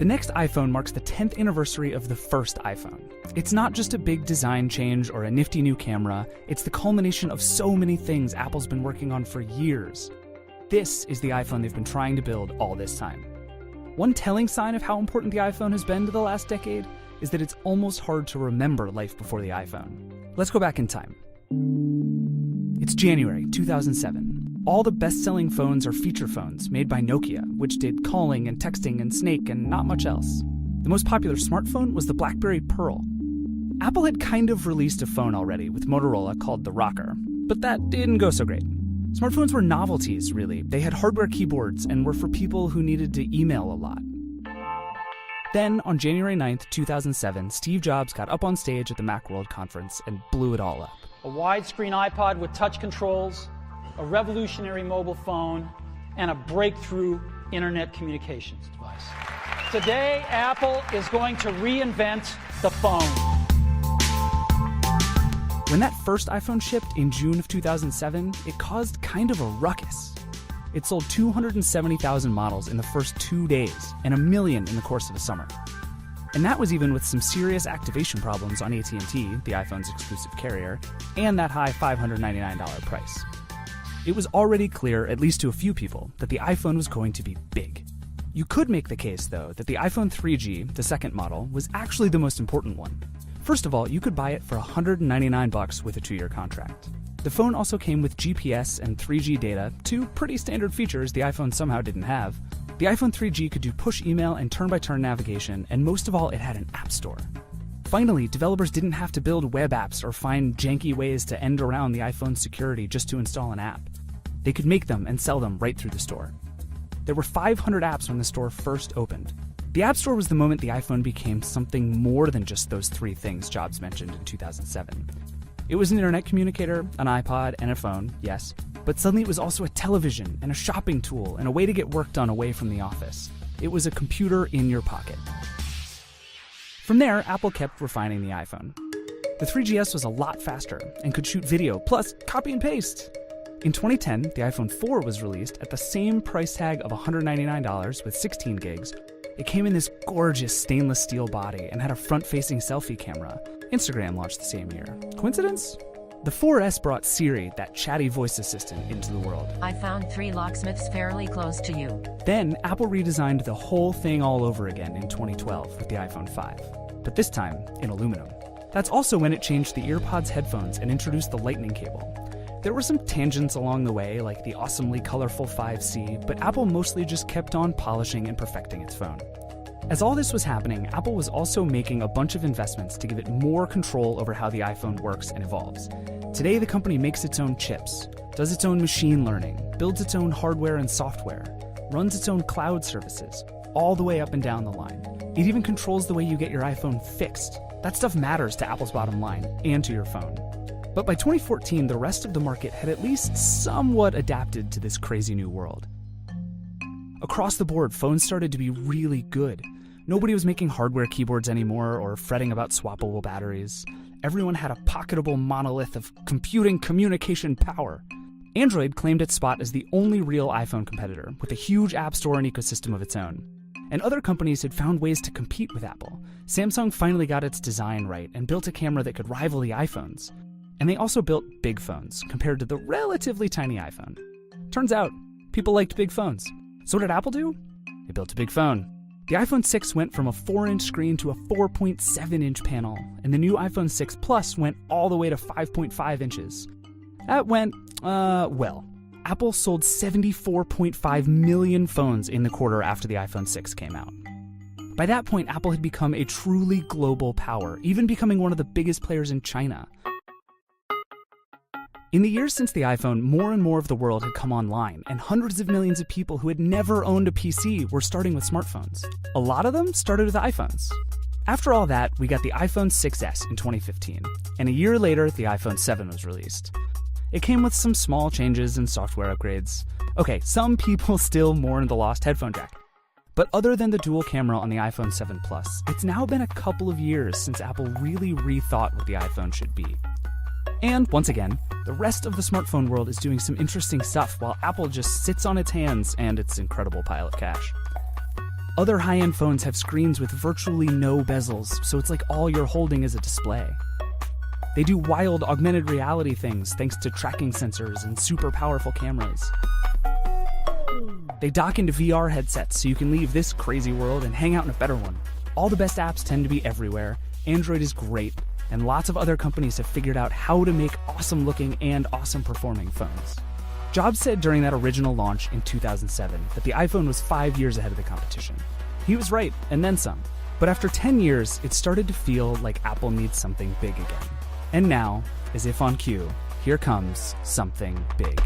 The next iPhone marks the 10th anniversary of the first iPhone. It's not just a big design change or a nifty new camera, it's the culmination of so many things Apple's been working on for years. This is the iPhone they've been trying to build all this time. One telling sign of how important the iPhone has been to the last decade is that it's almost hard to remember life before the iPhone. Let's go back in time. It's January 2007. All the best-selling phones are feature phones made by Nokia, which did calling and texting and Snake and not much else. The most popular smartphone was the BlackBerry Pearl. Apple had kind of released a phone already with Motorola called the Rocker, but that didn't go so great. Smartphones were novelties, really. They had hardware keyboards and were for people who needed to email a lot. Then, on January 9th, 2007, Steve Jobs got up on stage at the Macworld conference and blew it all up. A widescreen iPod with touch controls, a revolutionary mobile phone, and a breakthrough internet communications device. Today, Apple is going to reinvent the phone. When that first iPhone shipped in June of 2007, it caused kind of a ruckus. It sold 270,000 models in the first 2 days and 1 million in the course of the summer. And that was even with some serious activation problems on AT&T, the iPhone's exclusive carrier, and that high $599 price. It was already clear, at least to a few people, that the iPhone was going to be big. You could make the case, though, that the iPhone 3G, the second model, was actually the most important one. First of all, you could buy it for $199 with a 2-year contract. The phone also came with GPS and 3G data, two pretty standard features the iPhone somehow didn't have. The iPhone 3G could do push email and turn-by-turn navigation, and most of all, it had an app store. Finally, developers didn't have to build web apps or find janky ways to end around the iPhone's security just to install an app. They could make them and sell them right through the store. There were 500 apps when the store first opened. The App Store was the moment the iPhone became something more than just those 3 things Jobs mentioned in 2007. It was an internet communicator, an iPod, and a phone, yes, but suddenly it was also a television and a shopping tool and a way to get work done away from the office. It was a computer in your pocket. From there, Apple kept refining the iPhone. The 3GS was a lot faster and could shoot video, plus copy and paste. In 2010, the iPhone 4 was released at the same price tag of $199 with 16 gigs. It came in this gorgeous stainless steel body and had a front-facing selfie camera. Instagram launched the same year. Coincidence? The 4S brought Siri, that chatty voice assistant, into the world. I found 3 locksmiths fairly close to you. Then, Apple redesigned the whole thing all over again in 2012 with the iPhone 5. But this time, in aluminum. That's also when it changed the EarPods headphones and introduced the Lightning cable. There were some tangents along the way, like the awesomely colorful 5C, but Apple mostly just kept on polishing and perfecting its phone. As all this was happening, Apple was also making a bunch of investments to give it more control over how the iPhone works and evolves. Today, the company makes its own chips, does its own machine learning, builds its own hardware and software, runs its own cloud services, all the way up and down the line. It even controls the way you get your iPhone fixed. That stuff matters to Apple's bottom line and to your phone. But by 2014, the rest of the market had at least somewhat adapted to this crazy new world. Across the board, phones started to be really good. Nobody was making hardware keyboards anymore or fretting about swappable batteries. Everyone had a pocketable monolith of computing communication power. Android claimed its spot as the only real iPhone competitor, with a huge app store and ecosystem of its own. And other companies had found ways to compete with Apple. Samsung finally got its design right and built a camera that could rival the iPhones. And they also built big phones, compared to the relatively tiny iPhone. Turns out, people liked big phones. So what did Apple do? They built a big phone. The iPhone 6 went from a 4-inch screen to a 4.7-inch panel, and the new iPhone 6 Plus went all the way to 5.5 inches. That went, well. Apple sold 74.5 million phones in the quarter after the iPhone 6 came out. By that point, Apple had become a truly global power, even becoming one of the biggest players in China. In the years since the iPhone, more and more of the world had come online, and hundreds of millions of people who had never owned a PC were starting with smartphones. A lot of them started with iPhones. After all that, we got the iPhone 6S in 2015, and a year later, the iPhone 7 was released. It came with some small changes and software upgrades. Okay, some people still mourn the lost headphone jack. But other than the dual camera on the iPhone 7 Plus, it's now been a couple of years since Apple really rethought what the iPhone should be. And once again, the rest of the smartphone world is doing some interesting stuff while Apple just sits on its hands and its incredible pile of cash. Other high-end phones have screens with virtually no bezels, so it's like all you're holding is a display. They do wild augmented reality things thanks to tracking sensors and super powerful cameras. They dock into VR headsets so you can leave this crazy world and hang out in a better one. All the best apps tend to be everywhere. Android is great, and lots of other companies have figured out how to make awesome looking and awesome performing phones. Jobs said during that original launch in 2007 that the iPhone was 5 years ahead of the competition. He was right, and then some. But after 10 years, it started to feel like Apple needs something big again. And now, as if on cue, here comes something big.